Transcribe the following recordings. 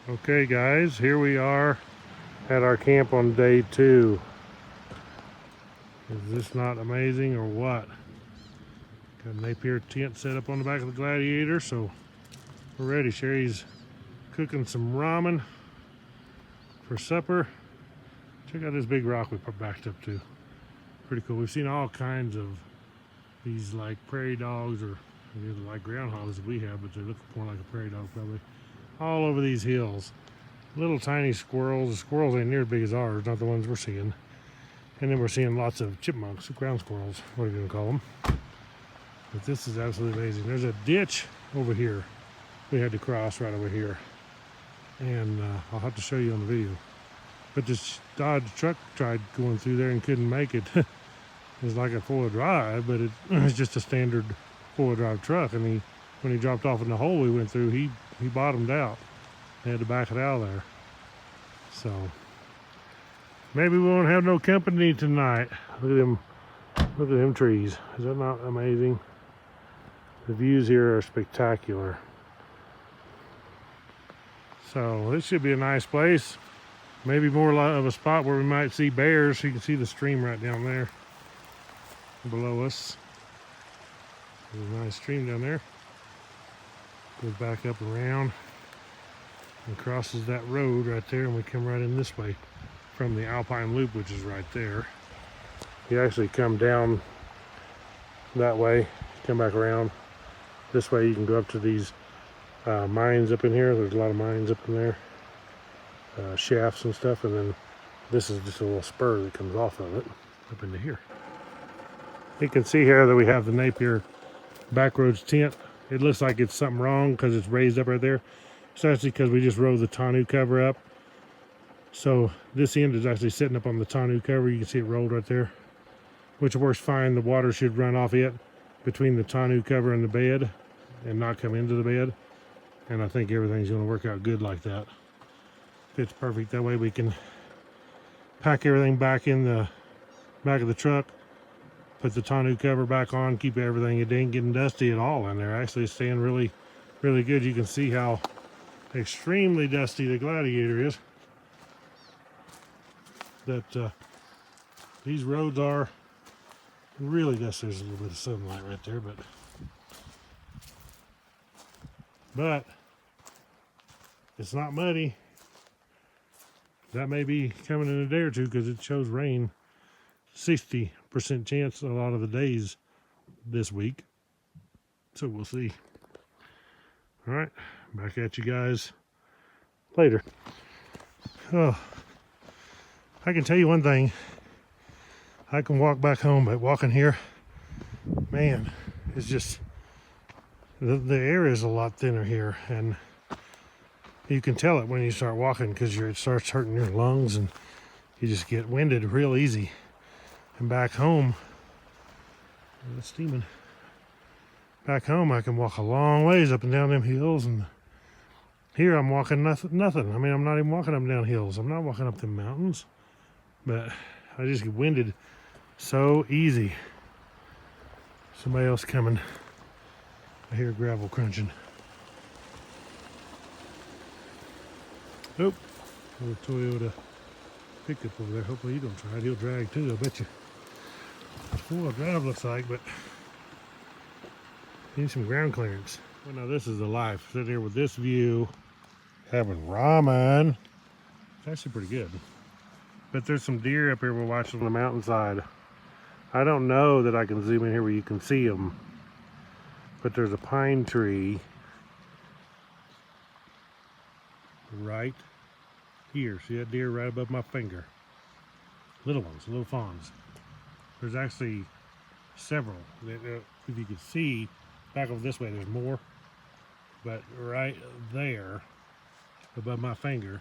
Okay guys, here we are at our camp on day 2. Is this not amazing or what? Got a Napier tent set up on the back of the Gladiator, so we're ready. Sherry's cooking some ramen for supper. Check out this big rock we backed up to. Pretty cool. We've seen all kinds of these like prairie dogs, or they're like groundhogs that we have, but they look more like a prairie dog probably. All over these hills. Little tiny squirrels. The squirrels ain't near as big as ours, not the ones we're seeing. And then we're seeing lots of chipmunks, ground squirrels, what are you gonna call them? But this is absolutely amazing. There's a ditch over here we had to cross right over here. And I'll have to show you on the video. But this Dodge truck tried going through there and couldn't make it. It was like a 4-wheel drive, but it's just a standard 4-wheel drive truck. And when he dropped off in the hole we went through, he bottomed out. They had to back it out of there. So maybe we won't have no company tonight. Look at them trees. Is that not amazing? The views here are spectacular. So this should be a nice place. Maybe more of a spot where we might see bears. You can see the stream right down there below us. There's a nice stream down there. Goes back up around and crosses that road right there, and we come right in this way from the Alpine Loop, which is right there. You actually come down that way, come back around this way. You can go up to these mines up in here. There's a lot of mines up in there, shafts and stuff, and then this is just a little spur that comes off of it up into here. You can see here that we have the Napier Backroads tent. It looks like it's something wrong because it's raised up right there. It's actually because we just rolled the tonneau cover up. So this end is actually sitting up on the tonneau cover. You can see it rolled right there, which works fine. The water should run off it between the tonneau cover and the bed and not come into the bed. And I think everything's going to work out good like that. Fits perfect. That way we can pack everything back in the back of the truck, put the tonneau cover back on, keep everything. It ain't getting dusty at all in there. Actually, it's staying really, really good. You can see how extremely dusty the Gladiator is. That these roads are really dusty. There's a little bit of sunlight right there, but it's not muddy. That may be coming in a day or two because it shows rain 60% chance a lot of the days this week. So we'll see. All right, back at you guys later. Oh, I can tell you one thing. I can walk back home, but walking here, man, it's just, the air is a lot thinner here, and you can tell it when you start walking because it starts hurting your lungs and you just get winded real easy. And back home, it's steaming. Back home, I can walk a long ways up and down them hills, and here I'm walking nothing. I mean, I'm not even walking up and down hills. I'm not walking up the mountains, but I just get winded so easy. Somebody else coming. I hear gravel crunching. Oh, little Toyota pickup over there. Hopefully he don't try it. He'll drag too, I bet you. Four-wheel drive looks like, but need some ground clearance. Well, now this is the life. Sitting here with this view, having ramen. It's actually pretty good. But there's some deer up here we're watching on the mountainside. I don't know that I can zoom in here where you can see them, but there's a pine tree right here. See that deer right above my finger? Little ones, little fawns. There's actually several. If you can see, back over this way there's more, but right there above my finger,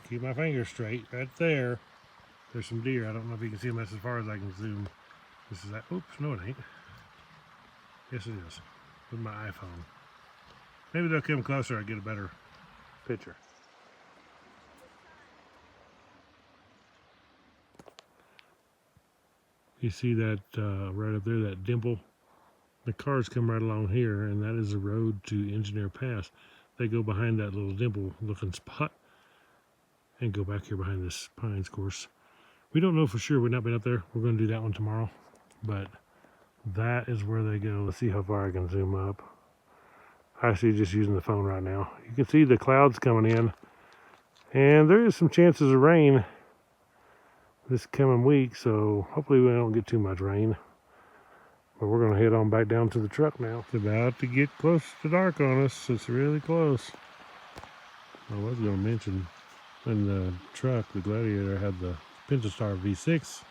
keep my finger straight, right there, there's some deer. I don't know if you can see them. That's as far as I can zoom. This is that. Oops, no it ain't. Yes it is, with my iPhone. Maybe they'll come closer, I get a better picture. You see that right up there, that dimple The cars come right along here, and that is the road to Engineer Pass. They go behind that little dimple-looking spot and go back here behind this pines course. We don't know for sure. We've not been up there. We're going to do that one tomorrow. But that is where they go. Let's see how far I can zoom up. I see just using the phone right now. You can see the clouds coming in. And there is some chances of rain this coming week, so hopefully we don't get too much rain. But we're going to head on back down to the truck now. It's about to get close to dark on us. It's really close. I was going to mention in the truck, the Gladiator had the Pentastar V6.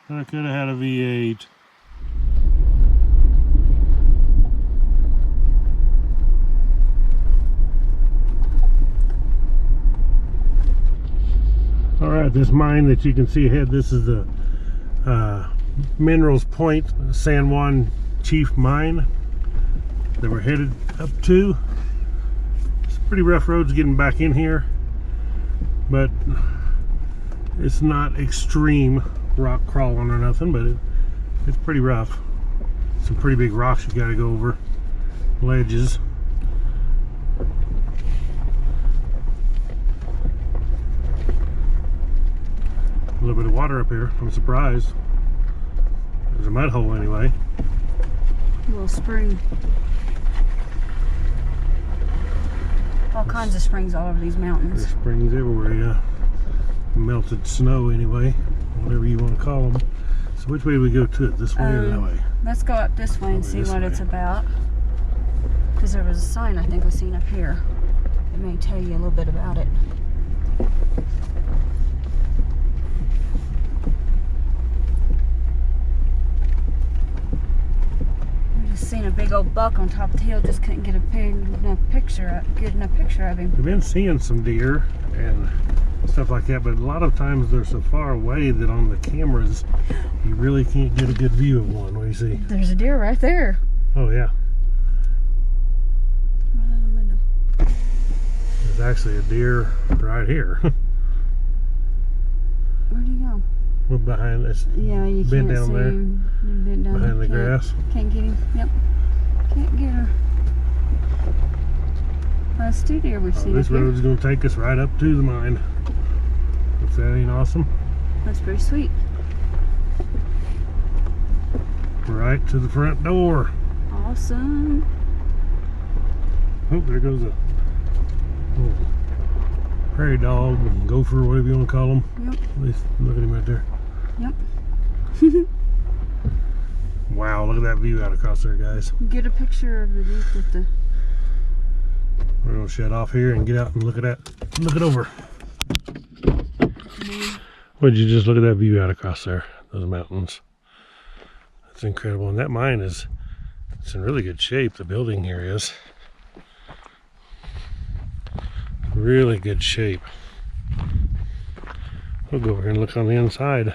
I could have had a V8. Alright, this mine that you can see ahead, this is the Minerals Point San Juan Chief Mine that we're headed up to. It's pretty rough roads getting back in here, but it's not extreme rock crawling or nothing, but it's pretty rough. Some pretty big rocks you gotta go over, ledges. A little bit of water up here. I'm surprised. There's a mud hole anyway. A little spring. All kinds of springs all over these mountains. There's springs everywhere, yeah. Melted snow anyway, whatever you want to call them. So which way do we go to it? This way or that way? Let's go up this way and see what it's about. Because there was a sign I think was seen up here. It may tell you a little bit about it. Seen a big old buck on top of the hill, just couldn't get a good enough picture of him. We've been seeing some deer and stuff like that, but a lot of times they're so far away that on the cameras you really can't get a good view of one. What do you see? There's a deer right there. Oh yeah. Right in the window. There's actually a deer right here. Where'd he go? We're behind this. Yeah, you been can't down see there. him. Been down Behind there. the grass. Can't get him. Yep. Can't get her. That's two deer we've seen. This up here. road's gonna take us right up to the mine. If that ain't awesome. That's pretty sweet. Right to the front door. Awesome. Oh, there goes a prairie dog, gopher, whatever you want to call them. Yep. At least look at him right there. Yep. Wow, look at that view out across there, guys. Get a picture of the deep with the. We're gonna shut off here and get out and look at that. Look it over. Would you just look at that view out across there? Those mountains. That's incredible. And that mine it's in really good shape. The building here is really good shape. We'll go over here and look on the inside.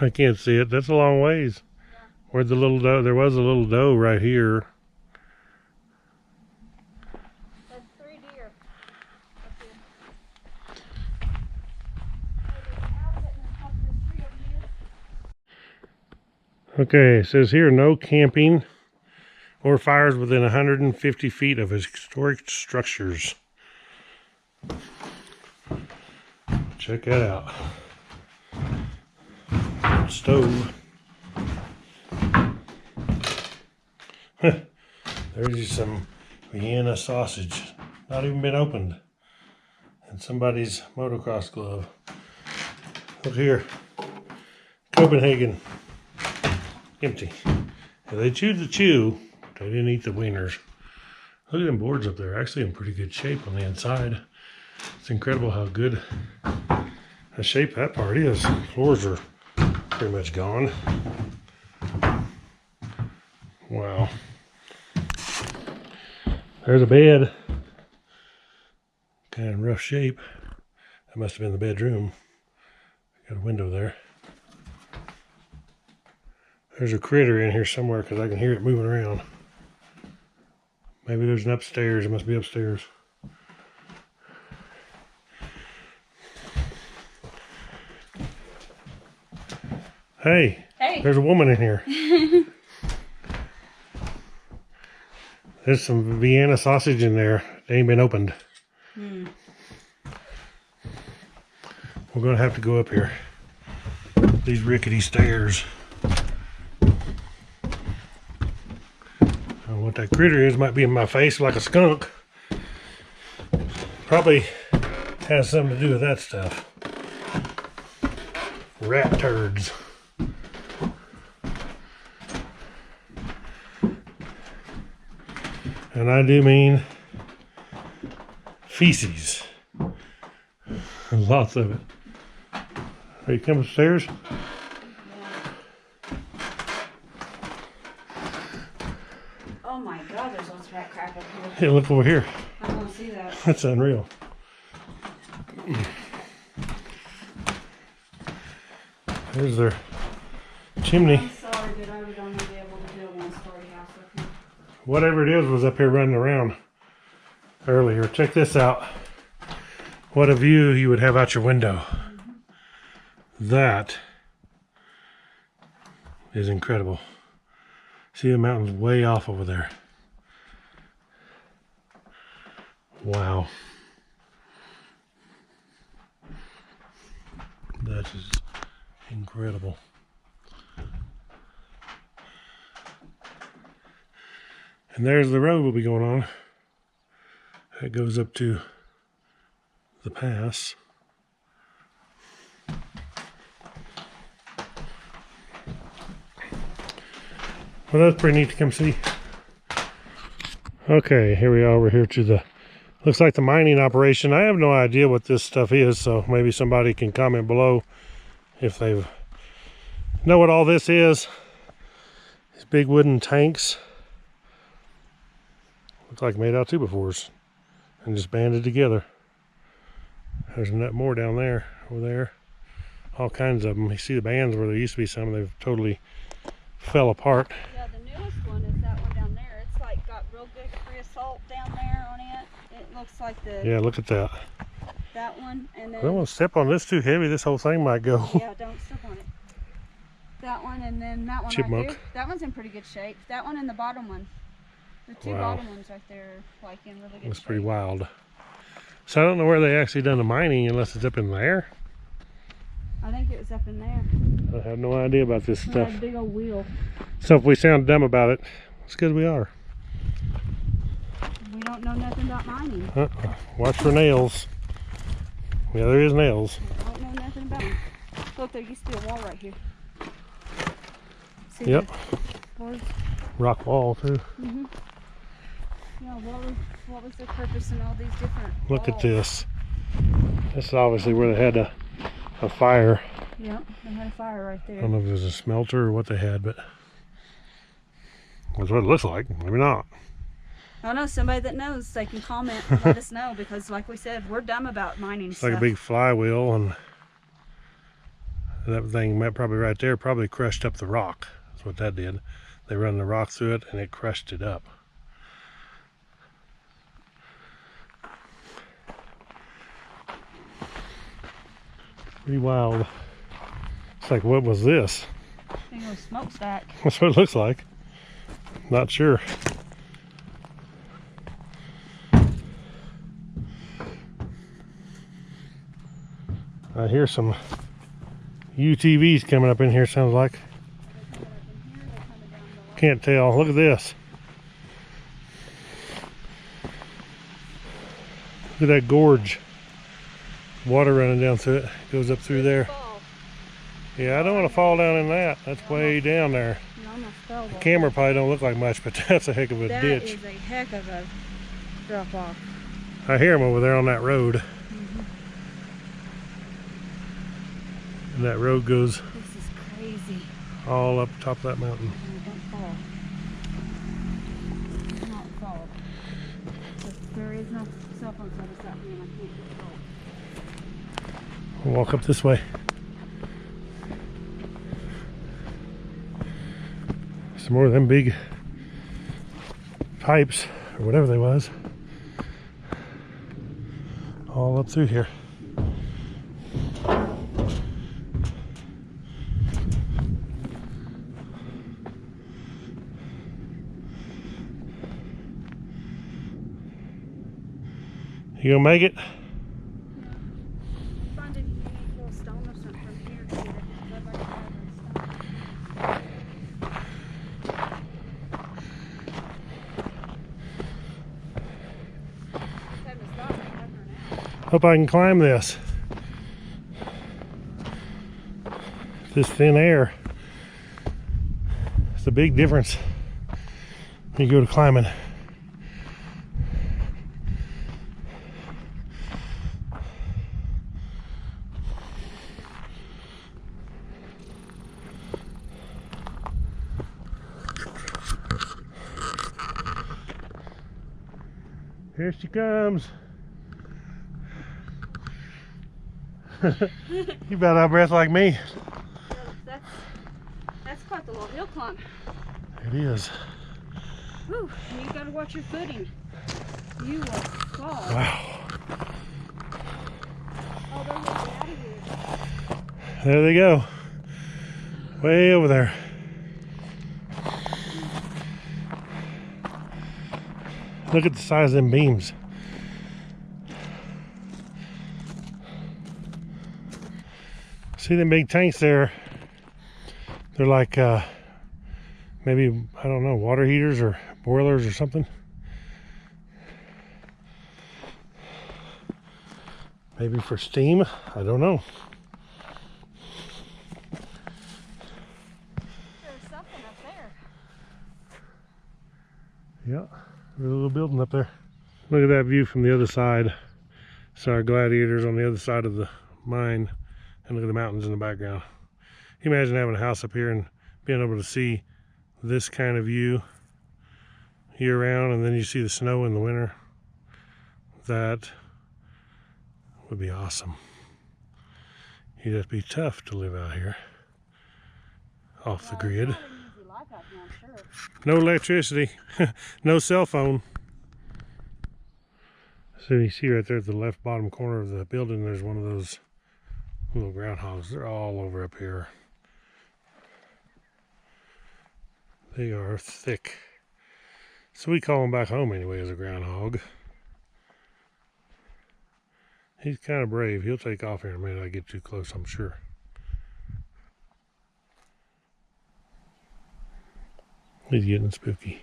I can't see it. That's a long ways. Yeah. Where'd the little doe? There was a little doe right here. That's 3 deer. Okay, it says here no camping or fires within 150 feet of historic structures. Check that out. Stove. There's some Vienna sausage, not even been opened, and somebody's motocross glove. Look here, Copenhagen, empty. Now, they chewed the chew, but they didn't eat the wieners. Look at them boards up there, actually in pretty good shape on the inside. It's incredible how good a shape that part is. Floors are pretty much gone. Wow. There's a bed. Kind of in rough shape. That must have been the bedroom. Got a window there. There's a critter in here somewhere because I can hear it moving around. Maybe there's an upstairs. It must be upstairs. Hey. Hey. There's a woman in here. There's some Vienna sausage in there. They ain't been opened. We're going to have to go up here. These rickety stairs. I don't know what that critter is. Might be in my face like a skunk. Probably has something to do with that stuff. Rat turds. And I do mean feces. Lots of it. Are you coming upstairs? Oh my God, there's lots of rat crap up here. Hey, look over here. I want to see that. That's unreal. There's their chimney. I'm sorry, but I would only be able to do a one-story house up here. Whatever it is was up here running around earlier. Check this out. What a view you would have out your window. That is incredible. See the mountains way off over there. Wow. That is incredible. And there's the road we'll be going on. It goes up to the pass. Well, that's pretty neat to come see. Okay, here we are. We're here to the, looks like the mining operation. I have no idea what this stuff is, so maybe somebody can comment below if they know what all this is. These big wooden tanks. Look like made out of 2x4s and just banded together. There's a nut more down there, over there. All kinds of them. You see the bands where there used to be some, they've totally fell apart. Yeah, the newest one is that one down there. It's like got real good creosote down there on it. It looks like the Yeah, look at that. that one, and then I don't want to step on this too heavy. This whole thing might go. yeah, don't step on it. That one, and then that one Chipmunk. right there. That one's in pretty good shape. That one and the bottom one. The two Wow. bottom ones right there are like in really good It's shape. pretty wild. So I don't know where they actually done the mining unless it's up in there. I think it was up in there. I have no idea about this It stuff. had a big old wheel. So if we sound dumb about it, it's because we are. We don't know nothing about mining. Watch for nails. Yeah, there is nails. We don't know nothing about them. Look, there used to be a wall right here. See Yep. the boards? Rock wall too. Mm-hmm. Yeah, what was the purpose in all these different Look at walls? this. This is obviously where they had a fire. Yep, they had a fire right I there. don't know if it was a smelter or what they had, but that's what it looks like. Maybe not. I don't know, somebody that knows, they can comment and let us know, because like we said, we're dumb about mining It's stuff. like a big flywheel, and that thing probably right there probably crushed up the rock. That's what that did. They run the rock through it and it crushed it up. Pretty wild. It's like, what was this? I think it was a smokestack. That's what it looks like. Not sure. I hear some UTVs coming up in here, sounds like. Can't tell. Look at this. Look at that gorge. Water running down through it. Goes up through there. Yeah, I don't want to fall down in that. That's way down there. You almost fell. The camera probably don't look like much, but that's a heck of a That ditch. is a heck of a drop off. I hear them over there on that road. And that road goes This is crazy. all up top of that mountain. Oh, don't fall. Do not fall. But there is no cell phone service out here, and I can't control. We'll walk up this way. Some more of them big pipes or whatever they was, all up through here. You gonna make it? Find a unique little stone or something from here to get it. Hope I can climb this. This thin air. It's a big difference when you go to climbing. Here she comes. You about out of breath like me. That's quite the little hill climb. It is. Whew, and you gotta watch your footing. You will fall. Wow. Oh, they're moving out of here. There they go. Way over there. Look at the size of them beams. See them big tanks there? They're like maybe, I don't know, water heaters or boilers or something. Maybe for steam, I don't know. There's something up there. Yeah, there's a little building up there. Look at that view from the other side. So our Gladiator's on the other side of the mine. And look at the mountains in the background. Can you imagine having a house up here and being able to see this kind of view year round, and then you see the snow in the winter? That would be awesome. You'd have to be tough to live out here off the grid. It's not an easy life out here, I'm sure. No electricity, no cell phone. So you see right there at the left bottom corner of the building, there's one of those little groundhogs. They're all over up here. They are thick. So we call him back home anyway as a groundhog. He's kind of brave. He'll take off here in a minute. I get too close, I'm sure. He's getting spooky.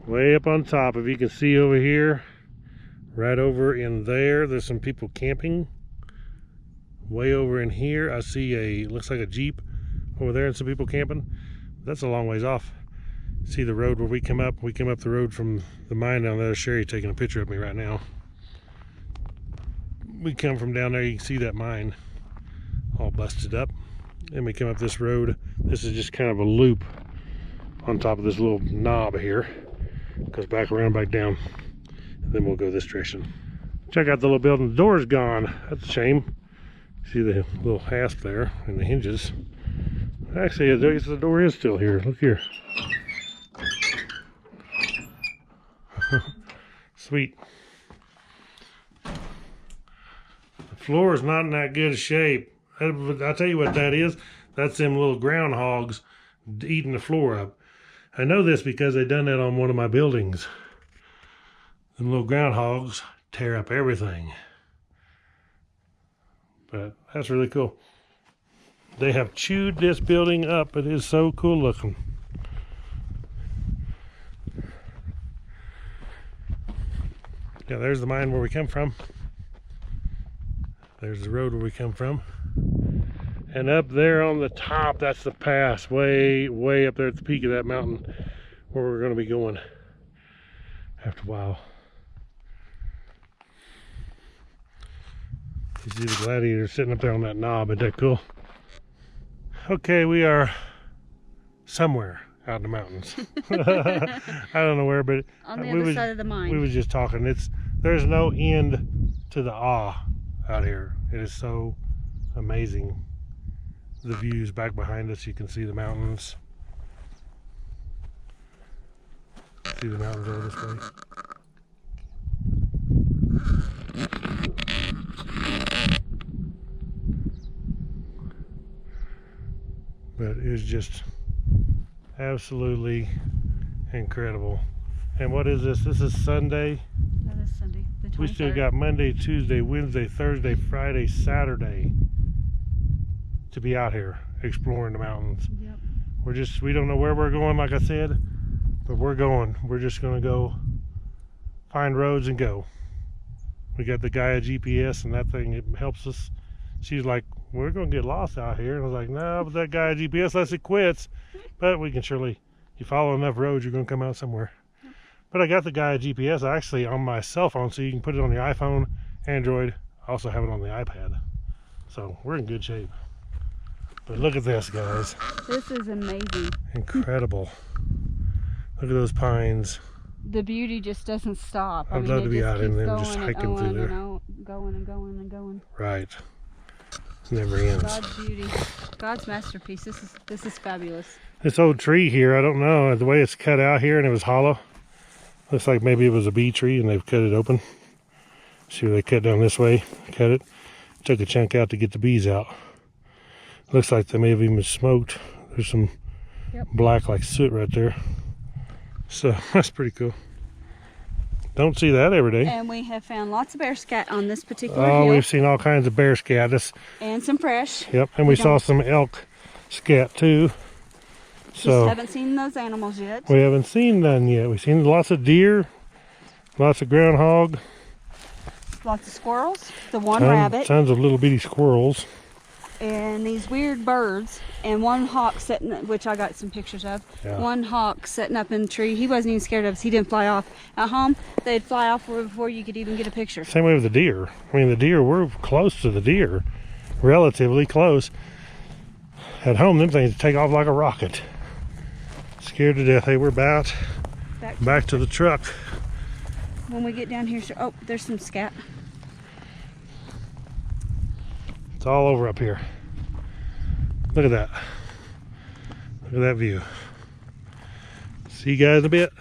Way up on top, if you can see over here, right over in there, there's some people camping. Way over in here, I see looks like a Jeep over there and some people camping. That's a long ways off. See the road where we come up? We come up the road from the mine down there. Sherry taking a picture of me right now. We come from down there, you can see that mine all busted up. And we come up this road. This is just kind of a loop on top of this little knob here. Goes back around, back down, and then we'll go this direction. Check out the little building. The door's gone. That's a shame. See the little hasp there and the hinges. Actually, I guess the door is still here. Look here. Sweet. The floor is not in that good shape. I'll tell you what that is. That's them little groundhogs eating the floor up. I know this because they done that on one of my buildings. Them little groundhogs tear up everything. But that's really cool. They have chewed this building up. It is so cool looking. Yeah, there's the mine where we come from. There's the road where we come from. And up there on the top, that's the pass, way up there at the peak of that mountain where we're going to be going after a while. You see the Gladiator sitting up there on that knob. Isn't that cool? Okay, we are somewhere out in the mountains. I don't know where, but on the other side of the mine. We was just talking. There's no end to the awe out here. It is so amazing the views back behind us. You can see the mountains. See the mountains over this way. But it was just absolutely incredible. And what is this? This is Sunday. That is Sunday, the 23rd. We still got Monday, Tuesday, Wednesday, Thursday, Friday, Saturday to be out here exploring the mountains. Yep. We don't know where we're going, like I said, but we're going. We're just going to go find roads and go. We got the Gaia GPS, and that thing, it helps us. She's like, we're going to get lost out here. And I was like, no, but that Gaia GPS lets it quits. But we can surely, you follow enough roads, you're going to come out somewhere. But I got the Gaia GPS actually on my cell phone, so you can put it on the iPhone, Android. I also have it on the iPad. So we're in good shape. But look at this, guys. This is amazing. Incredible. Look at those pines. The beauty just doesn't stop. I'd love to be out in them, just going hiking through there. Going and going and going. Right. It never ends. God's beauty. God's masterpiece. This is fabulous. This old tree here, I don't know, the way it's cut out here and it was hollow. Looks like maybe it was a bee tree and they've cut it open. See where they cut down this way, cut it. Took a chunk out to get the bees out. Looks like they may have even smoked. There's some black like soot right there. So that's pretty cool. Don't see that every day. And we have found lots of bear scat on this particular hill. We've seen all kinds of bear scat. And some fresh. Yep, and we saw some elk scat too. So just haven't seen those animals yet. We haven't seen none yet. We've seen lots of deer, lots of groundhog. Lots of squirrels. The one rabbit. Tons of little bitty squirrels. And these weird birds, and one hawk sitting, which I got some pictures of. Yeah. One hawk sitting up in the tree. He wasn't even scared of us. He didn't fly off. At home, they'd fly off before you could even get a picture. Same way with the deer. I mean, the deer, we're close to the deer, relatively close. At home, them things take off like a rocket. Scared to death. Hey, we're about back to the truck. When we get down here, oh, there's some scat. It's all over up here. Look at that. Look at that view. See you guys in a bit.